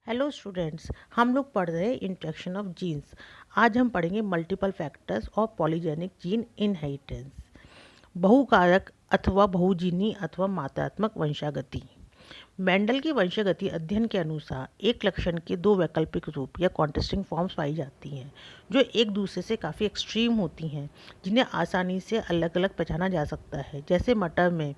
Hello students, हम लोग पढ़ रहे हैं इंट्रैक्शन ऑफ जीन्स। आज हम पढ़ेंगे multiple factors of polygenic gene inheritance. बहुकारक अथवा बहुजीनी अथवा मात्रात्मक वंशागति। मेंडल की वंशागति अध्ययन के अनुसार एक लक्षण के दो वैकल्पिक रूप या कॉन्ट्रास्टिंग फॉर्म्स पाई जाती हैं जो एक दूसरे से काफ़ी एक्सट्रीम होती हैं, जिन्हें आसानी से अलग अलग पहचाना जा सकता है। जैसे मटर में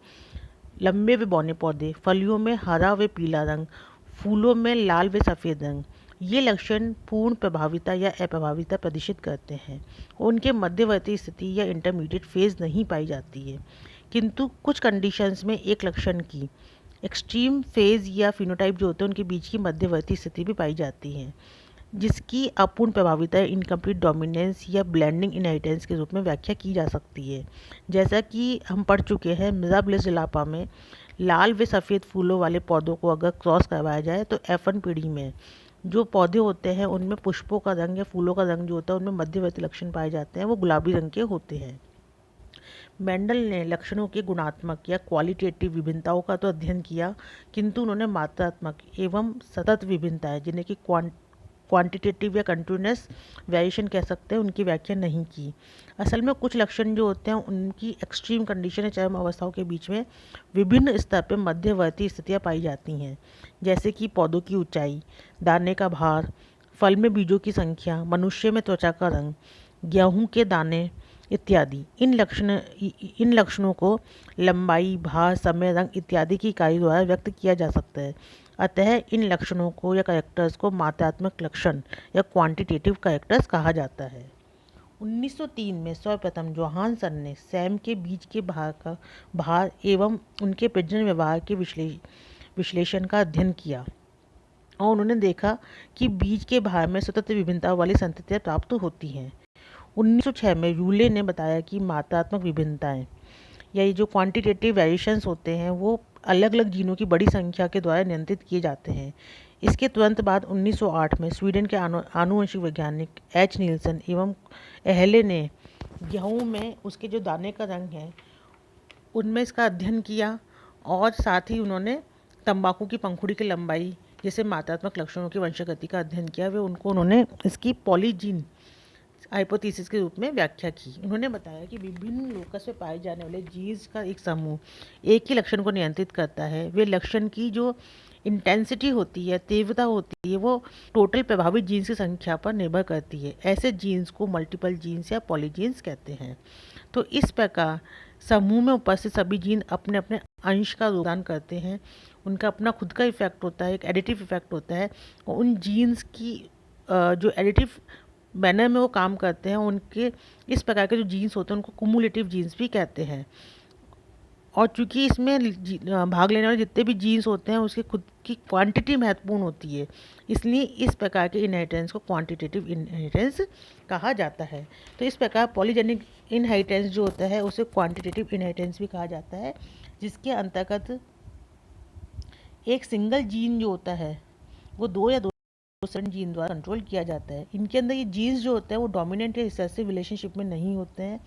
लंबे व बौने पौधे, फलियों में हरा व पीला रंग, फूलों में लाल व सफ़ेद रंग। ये लक्षण पूर्ण प्रभाविता या अप्रभाविता प्रदर्शित करते हैं। उनके मध्यवर्ती स्थिति या इंटरमीडिएट फेज नहीं पाई जाती है, किंतु कुछ कंडीशंस में एक लक्षण की एक्सट्रीम फेज या फिनोटाइप जो होते हैं उनके बीच की मध्यवर्ती स्थिति भी पाई जाती है, जिसकी अपूर्ण प्रभाविता इनकम्प्लीट डोमिनेंस या ब्लेंडिंग इनहेरिटेंस के रूप में व्याख्या की जा सकती है। जैसा कि हम पढ़ चुके हैं, मृदा ब्लिसलापा में लाल व सफ़ेद फूलों वाले पौधों को अगर क्रॉस करवाया जाए तो F1 पीढ़ी में जो पौधे होते हैं उनमें पुष्पों का रंग या फूलों का रंग जो होता है उनमें मध्यवर्ती लक्षण पाए जाते हैं, वो गुलाबी रंग के होते हैं। मेंडल ने लक्षणों के गुणात्मक या क्वालिटेटिव विभिन्नताओं का तो अध्ययन किया, किंतु उन्होंने मात्रात्मक एवं सतत विभिन्नताएं जिन्हें कि क्वांटिटेटिव या कंटिन्यूस वेरिएशन कह सकते हैं, उनकी व्याख्या नहीं की। असल में कुछ लक्षण जो होते हैं उनकी एक्सट्रीम कंडीशन या चरम अवस्थाओं के बीच में विभिन्न स्तर पर मध्यवर्ती स्थितियाँ पाई जाती हैं, जैसे कि पौधों की ऊंचाई, दाने का भार, फल में बीजों की संख्या, मनुष्य में त्वचा का रंग, गेहूं के दाने इत्यादि। इन लक्षणों को लंबाई, भार, समय, रंग इत्यादि की इकाई द्वारा व्यक्त किया जा सकता है। अतः इन लक्षणों को या कैरेक्टर्स को मात्रात्मक लक्षण या क्वांटिटेटिव कैरेक्टर्स कहा जाता है। 1903 में सर्वप्रथम जोहानसन ने सैम के बीज के भार एवं उनके प्रजनन व्यवहार के विश्लेषण का अध्ययन किया और उन्होंने देखा कि बीज के भार में स्वतंत्र विभिन्नता वाली संततियाँ प्राप्त होती हैं। 1906 में यूले ने बताया कि मात्रात्मक विभिन्नताएं या ये जो क्वांटिटेटिव वेरिएशंस होते हैं वो अलग अलग जीनों की बड़ी संख्या के द्वारा नियंत्रित किए जाते हैं। इसके तुरंत बाद 1908 में स्वीडन के आनुवंशिक वैज्ञानिक एच नीलसन एवं एहले ने गेहूं में उसके जो दाने का रंग है उनमें इसका अध्ययन किया और साथ ही उन्होंने तंबाकू की पंखुड़ी की लंबाई जैसे मात्रात्मक लक्षणों की वंशागति का अध्ययन किया। वे उन्होंने इसकी पॉलीजीन हाइपोथेसिस के रूप में व्याख्या की। उन्होंने बताया कि विभिन्न लोकस में पाए जाने वाले जीन्स का एक समूह एक ही लक्षण को नियंत्रित करता है। वे लक्षण की जो इंटेंसिटी होती है, तीव्रता होती है, वो टोटल प्रभावित जीन्स की संख्या पर निर्भर करती है। ऐसे जीन्स को मल्टीपल जीन्स या पॉलीजीन्स कहते हैं। तो इस प्रकार समूह में उपस्थित सभी जीन अपने अपने अंश का योगदान करते हैं। उनका अपना खुद का इफेक्ट होता है, एक एडिटिव इफेक्ट होता है, और उन जीन्स की जो एडिटिव मैनर में वो काम करते हैं, उनके इस प्रकार के जो जीन्स होते हैं उनको कुमुलेटिव जीन्स भी कहते हैं। और चूंकि इसमें भाग लेने वाले जितने भी जीन्स होते हैं उसकी खुद की क्वांटिटी महत्वपूर्ण होती है, इसलिए इस प्रकार के इनहेरिटेंस को क्वांटिटेटिव इनहेरिटेंस कहा जाता है। तो इस प्रकार पॉलीजेनिक इनहेरिटेंस जो होता है उसे क्वांटिटेटिव इनहेरिटेंस भी कहा जाता है, जिसके अंतर्गत एक सिंगल जीन जो होता है वो दो या दो जीन द्वारा कंट्रोल किया जाता है। इनके अंदर ये जीन्स जो होते हैं वो डोमिनेंट या रिसेसिव रिलेशनशिप में नहीं होते हैं,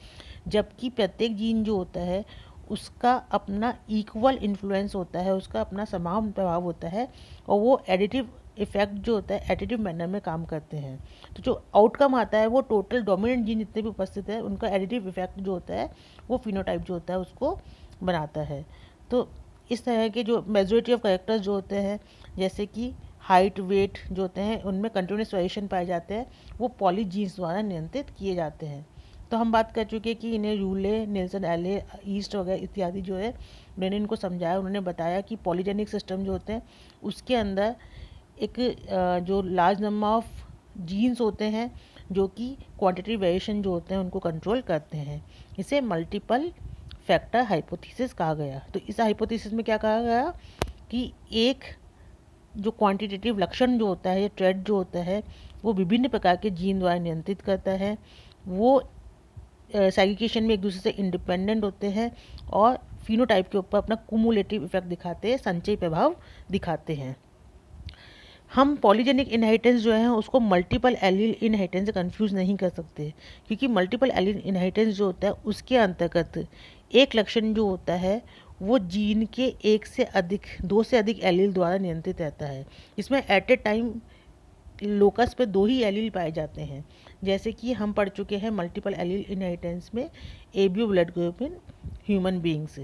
जबकि प्रत्येक जीन जो होता है उसका अपना इक्वल इन्फ्लुएंस होता है, उसका अपना समान प्रभाव होता है, और वो एडिटिव इफेक्ट जो होता है एडिटिव मैनर में काम करते हैं। तो जो आउटकम आता है वो टोटल डोमिनेंट जीन जितने भी उपस्थित है उनका एडिटिव इफेक्ट जो होता है वो फिनोटाइप जो होता है उसको बनाता है। तो इस तरह के जो मेजॉरिटी ऑफ कैरेक्टर्स जो होते हैं, जैसे कि हाइट, वेट जो होते हैं उनमें कंटिन्यूस वेरिएशन पाए जाते हैं, वो पॉलीजीन्स द्वारा नियंत्रित किए जाते हैं। तो हम बात कर चुके हैं कि इन्हें यूले, निल्सन, एले, ईस्ट वगैरह इत्यादि जो है मैंने इनको समझाया। उन्होंने बताया कि पॉलीजेनिक सिस्टम जो होते हैं उसके अंदर एक जो लार्ज नंबर ऑफ जीन्स होते हैं जो कि क्वांटिटी वेरिएशन जो होते हैं उनको कंट्रोल करते हैं। इसे मल्टीपल फैक्टर हाइपोथेसिस कहा गया। तो इस हाइपोथेसिस में क्या कहा गया कि एक जो क्वांटिटेटिव लक्षण जो होता है या ट्रेड जो होता है वो विभिन्न प्रकार के जीन द्वारा नियंत्रित करता है। वो सेग्रीगेशन में एक दूसरे से इंडिपेंडेंट होते हैं और फिनोटाइप के ऊपर अपना कुमुलेटिव इफेक्ट दिखाते हैं, संचयी प्रभाव दिखाते हैं। हम पॉलीजेनिक इनहेरिटेंस जो है उसको मल्टीपल एलील इनहेरिटेंस से कंफ्यूज नहीं कर सकते, क्योंकि मल्टीपल एलील इनहेरिटेंस जो होता है उसके अंतर्गत एक लक्षण जो होता है वो जीन के दो से अधिक एलील द्वारा नियंत्रित रहता है। इसमें एट ए टाइम लोकस पे दो ही एलील पाए जाते हैं, जैसे कि हम पढ़ चुके हैं मल्टीपल एलील इनहेरिटेंस में ABO blood group in human beings.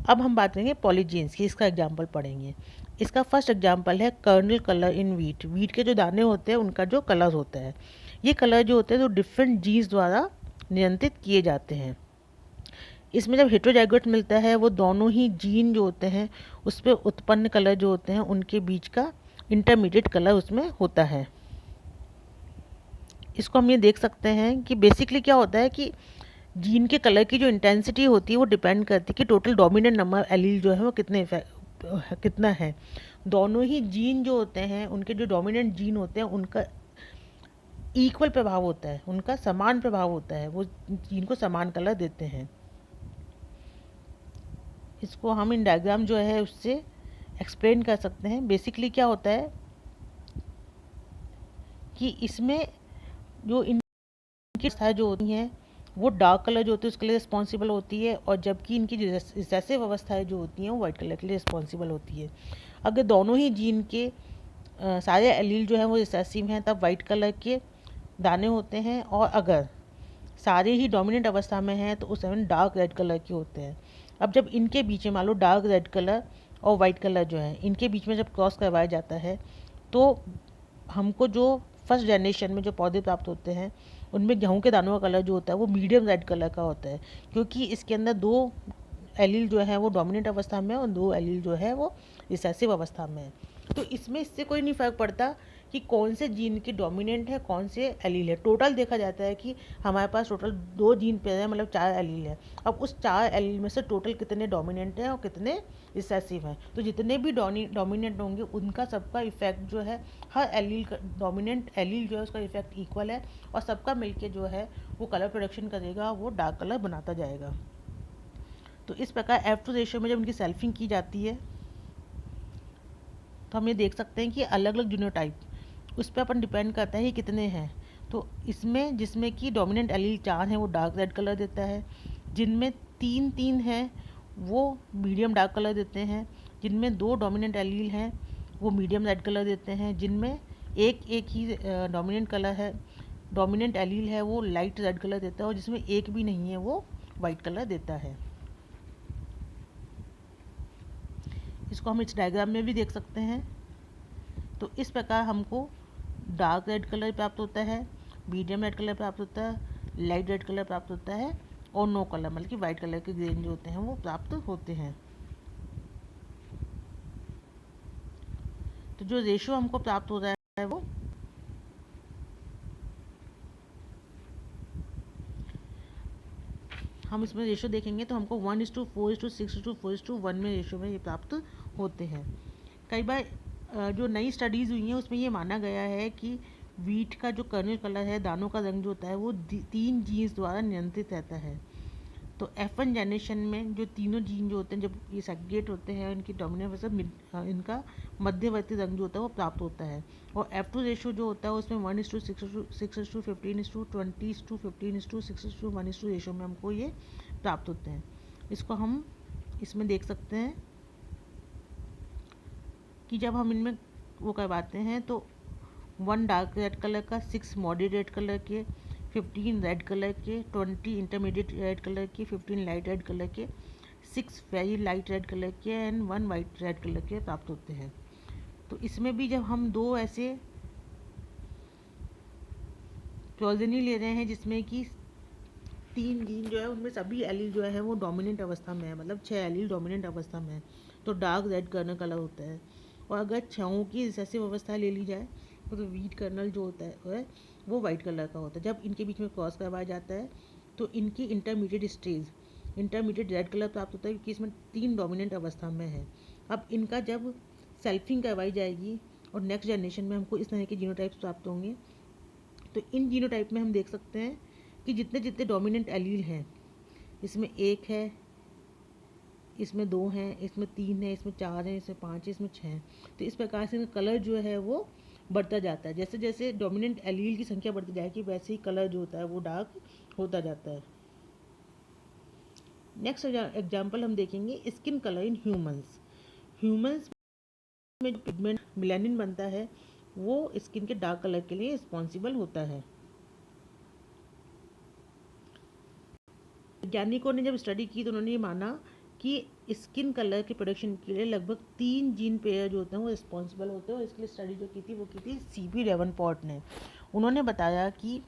अब हम बात करेंगे पॉलीजीन्स की, इसका एग्जाम्पल पढ़ेंगे। इसका फर्स्ट एग्जाम्पल है kernel colour in wheat. Wheat के जो दाने होते हैं उनका जो कलर होता है, ये कलर जो होते हैं तो डिफरेंट जीन्स द्वारा नियंत्रित किए जाते हैं। इसमें जब हेटेरोजाइगोट मिलता है, वो दोनों ही जीन जो होते हैं उस पर उत्पन्न कलर जो होते हैं उनके बीच का इंटरमीडिएट कलर उसमें होता है। इसको हम ये देख सकते हैं कि बेसिकली क्या होता है कि जीन के कलर की जो इंटेंसिटी होती है वो डिपेंड करती है कि टोटल डोमिनेंट नंबर एलील जो है वो कितना है। दोनों ही जीन जो होते हैं, उनके जो डोमिनेंट जीन होते हैं उनका इक्वल प्रभाव होता है, उनका समान प्रभाव होता है, वो जीन को समान कलर देते हैं। इसको हम इन डायग्राम जो है उससे एक्सप्लेन कर सकते हैं। बेसिकली क्या होता है कि इसमें जो इनकी अवस्थाएं जो होती हैं वो डार्क कलर जो होती है उसके लिए रिस्पॉन्सिबल होती है, और जबकि इनकी जो रिसेसिव अवस्थाएं जो होती हैं वो वाइट कलर के लिए रिस्पॉन्सिबल होती है। अगर दोनों ही जीन के सारे एलील जो हैं वो रिसेसिव हैं तब वाइट कलर के दाने होते हैं, और अगर सारे ही डोमिनेंट अवस्था में हैं तो उस समय डार्क रेड कलर के होते हैं। अब जब इनके बीच में मान लो डार्क रेड कलर और वाइट कलर जो है इनके बीच में जब क्रॉस करवाया जाता है तो हमको जो फर्स्ट जनरेशन में जो पौधे प्राप्त होते हैं उनमें गेहूं के दानों का कलर जो होता है वो मीडियम रेड कलर का होता है, क्योंकि इसके अंदर दो एलील जो है वो डोमिनेंट अवस्था में और दो एलील जो है वो रिसेसिव अवस्था में है। तो इसमें इससे कोई नहीं फ़र्क पड़ता कि कौन से जीन की डोमिनेंट है कौन से एलील है। टोटल देखा जाता है कि हमारे पास टोटल दो जीन पे है, मतलब 4 एलील है। अब उस 4 एलील में से टोटल कितने डोमिनेंट हैं और कितने रिसेसिव हैं, तो जितने भी डोमिनेंट होंगे उनका सबका इफेक्ट जो है हर एलील का डोमिनेंट एलील जो है उसका इफेक्ट इक्वल है, और सबका मिलके जो है वो कलर प्रोडक्शन करेगा, वो डार्क कलर बनाता जाएगा। तो इस प्रकार F2 रेशियो में जब उनकी सेल्फिंग की जाती है तो हम ये देख सकते हैं कि अलग अलग जीनोटाइप उस पर अपन डिपेंड करता है कि कितने हैं। तो इसमें जिसमें कि डोमिनेंट एलील 4 हैं वो डार्क रेड कलर देता है, जिनमें 3 हैं वो मीडियम डार्क कलर देते हैं, जिनमें 2 डोमिनेंट एलील हैं वो मीडियम रेड कलर देते हैं, जिनमें एक ही डोमिनेंट कलर है डोमिनेंट एलील है वो लाइट रेड कलर देता है, और जिसमें एक भी नहीं है वो वाइट कलर देता है। इसको हम इस डायग्राम में भी देख सकते हैं। तो इस प्रकार हमको डार्क रेड कलर प्राप्त होता है, मीडियम रेड कलर प्राप्त होता है, लाइट रेड कलर प्राप्त होता है, और नो कलर मतलब कि वाइट कलर के ग्रेन जो होते हैं वो प्राप्त होते हैं। तो जो रेशो हमको प्राप्त हो रहा है वो हम इसमें रेशो देखेंगे तो हमको 1:4:6:4:1 में रेशो में ये प्राप्त होते हैं। कई बार जो नई स्टडीज़ हुई हैं उसमें ये माना गया है कि वीट का जो कर्नल कलर है, दानों का रंग जो होता है वो 3 जीन्स द्वारा नियंत्रित रहता है। तो F1 जनरेशन में जो तीनों जीन जो होते हैं जब ये सेग्रीगेट होते हैं इनकी डोमिनेंट वजह इनका मध्यवर्ती रंग जो होता है वो प्राप्त होता है, और F2 रेशो जो होता है उसमें 1:6:15:20:15:16:15 रेशो में हमको ये प्राप्त होते हैं। इसको हम इसमें देख सकते हैं कि जब हम इनमें वो करवाते हैं तो 1 डार्क रेड कलर का, 6 मॉडरेट रेड कलर के, 15 रेड कलर के, 20 इंटरमीडिएट रेड कलर के, 15 लाइट रेड कलर के, 6 वेरी लाइट रेड कलर के एंड 1 वाइट रेड कलर के प्राप्त होते हैं। तो इसमें भी जब हम दो ऐसे प्रोजेनी ले रहे हैं जिसमें कि 3 जीन जो है उनमें सभी एलील जो है वो डोमिनेंट अवस्था में है, मतलब 6 एलील डोमिनेंट अवस्था में है, तो डार्क रेड कर्नल कलर होता है। और अगर 6 की रिसेसिव अवस्था ले ली जाए तो वीट कर्नल जो होता है वो वाइट कलर का होता है। जब इनके बीच में क्रॉस करवाया जाता है तो इनकी इंटरमीडिएट रेड कलर प्राप्त होता है, क्योंकि इसमें 3 डोमिनेंट अवस्था में है। अब इनका जब सेल्फिंग करवाई जाएगी और नेक्स्ट जनरेशन में हमको इस तरह के जीनोटाइप्स प्राप्त होंगे, तो इन जीनोटाइप में हम देख सकते हैं कि जितने जितने डोमिनेंट एलील हैं, इसमें 1 है, इसमें 2 हैं, इसमें 3 है, इसमें 4 है, इसमें 5 है, इसमें 6 हैं। तो इस प्रकार से इनका कलर जो है वो बढ़ता जाता है। जैसे जैसे डोमिनेंट एलील की संख्या बढ़ती जाएगी वैसे ही कलर जो होता है वो डार्क होता जाता है। नेक्स्ट एग्जाम्पल हम देखेंगे skin colour in humans. Humans में जो पिगमेंट मेलानिन बनता है वो स्किन के डार्क कलर के लिए रिस्पॉन्सिबल होता है। वैज्ञानिकों ने जब स्टडी की तो उन्होंने ये माना कि स्किन कलर के प्रोडक्शन के लिए लगभग 3 जीन पेयर जो होते हैं वो रिस्पॉन्सिबल होते हैं, और इसके लिए स्टडी जो की थी वो की थी सीबी डेवनपोर्ट ने। उन्होंने बताया कि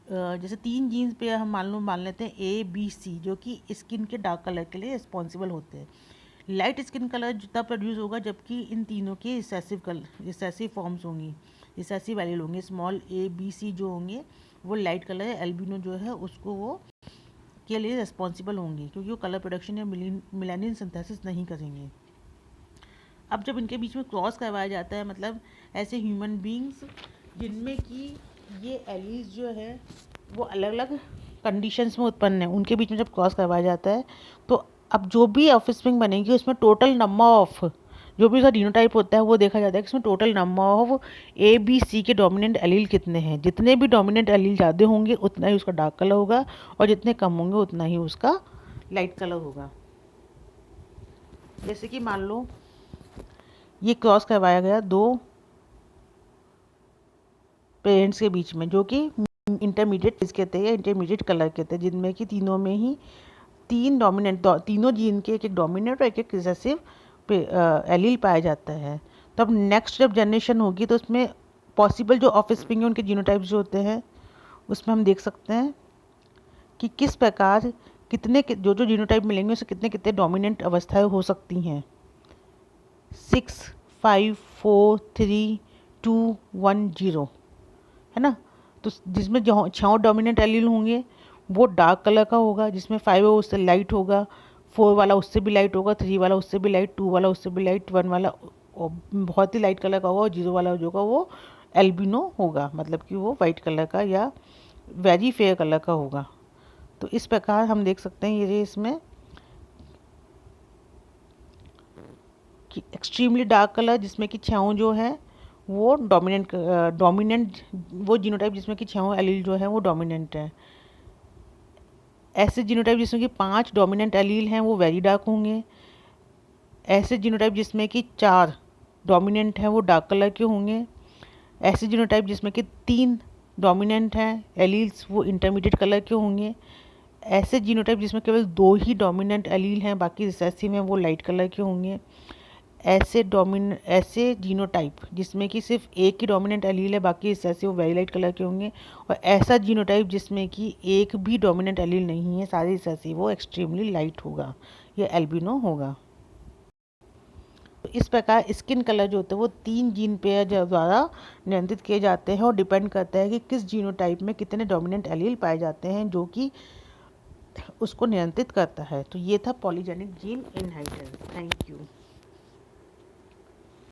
जैसे 3 जीन्स पे हम मान लेते हैं ए बी सी, जो कि स्किन के डार्क कलर के लिए रिस्पॉन्सिबल होते हैं। लाइट स्किन कलर तब प्रोड्यूस होगा जबकि इन तीनों के रिसेसिव फॉर्म्स होंगी, रिसेसिव एलील होंगे। स्मॉल ए बी सी जो होंगे वो लाइट कलर है, एल्बिनो जो है उसको वो के लिए रिस्पॉन्सिबल होंगे क्योंकि वो कलर प्रोडक्शन या मेलानिन सिंथेसिस नहीं करेंगे। अब जब इनके बीच में क्रॉस करवाया जाता है, मतलब ऐसे ह्यूमन बींग्स जिनमें कि ये एलीज जो है वो अलग अलग कंडीशंस में उत्पन्न है, उनके बीच में जब क्रॉस करवाया जाता है तो अब जो भी ऑफस्प्रिंग बनेगी उसमें टोटल नंबर ऑफ जो भी उसका जीनोटाइप होता है वो देखा जाता है कि इसमें total number of A B C के डोमिनेंट एलील कितने हैं। जितने भी डोमिनेंट एलील ज़्यादा होंगे उतना ही उसका डार्क कलर होगा, और जितने कम होंगे उतना ही उसका लाइट कलर होगा। जैसे कि मान लो ये क्रॉस करवाया गया 2 पेरेंट्स के बीच में जो कि इंटरमीडिएट फेज के थे या इंटरमीडिएट कलर के थे, जिनमें कि तीनों में ही 3 डोमिनेंट, तीनों जीन के एक डोमिनेंट और एक रिसेसिव एलील पाया जाता है। तो अब नेक्स्ट जब जनरेशन होगी तो उसमें पॉसिबल जो ऑफस्प्रिंग है उनके जीनोटाइप्स जो होते हैं उसमें हम देख सकते हैं कि किस प्रकार कितने जो जो जीनोटाइप मिलेंगे उससे कितने कितने डोमिनेंट अवस्थाएं हो सकती हैं। 6 5 4 3 2 1 0 है ना। तो जिसमें 6 डोमिनेंट एलील होंगे वो डार्क कलर का होगा, जिसमें 5 है उससे लाइट होगा, 4 वाला उससे भी लाइट होगा, 3 वाला उससे भी लाइट, 2 वाला उससे भी लाइट, 1 वाला बहुत ही लाइट कलर का होगा, और 0 वाला जो होगा वो एल्बिनो होगा, मतलब कि वो वाइट कलर का या वेरी फेयर कलर का होगा। तो इस प्रकार हम देख सकते हैं ये इसमें कि एक्सट्रीमली डार्क कलर जिसमें कि 6 जो है वो डोमिनेंट वो जीनोटाइप जिसमें कि 6 एलील जो है वो डोमिनेंट है। ऐसे जीनोटाइप जिसमें कि 5 डोमिनेंट एलील हैं वो वेरी डार्क होंगे। ऐसे जीनोटाइप जिसमें कि 4 डोमिनेंट हैं वो डार्क कलर के होंगे। ऐसे जीनोटाइप जिसमें कि 3 डोमिनेंट हैं एलील्स वो इंटरमीडिएट कलर के होंगे। ऐसे जीनोटाइप जिसमें केवल 2 ही डोमिनेंट एलील हैं बाकी रिसेसिव हैं वो लाइट कलर के होंगे। ऐसे जीनोटाइप जिसमें कि सिर्फ एक ही डोमिनेंट एलील है बाकी रिसेसिव वो वेरी लाइट कलर के होंगे। और ऐसा जीनोटाइप जिसमें कि एक भी डोमिनेंट एलील नहीं है, सारे रिसेसिव, वो एक्सट्रीमली लाइट होगा, या एल्बिनो होगा। तो इस प्रकार स्किन कलर जो होते हैं वो 3 जीन पेयर द्वारा नियंत्रित किए जाते हैं और डिपेंड करता है कि किस जीनोटाइप में कितने डोमिनेंट एलील पाए जाते हैं जो कि उसको नियंत्रित करता है। तो ये था polygenic gene inheritance. Thank you.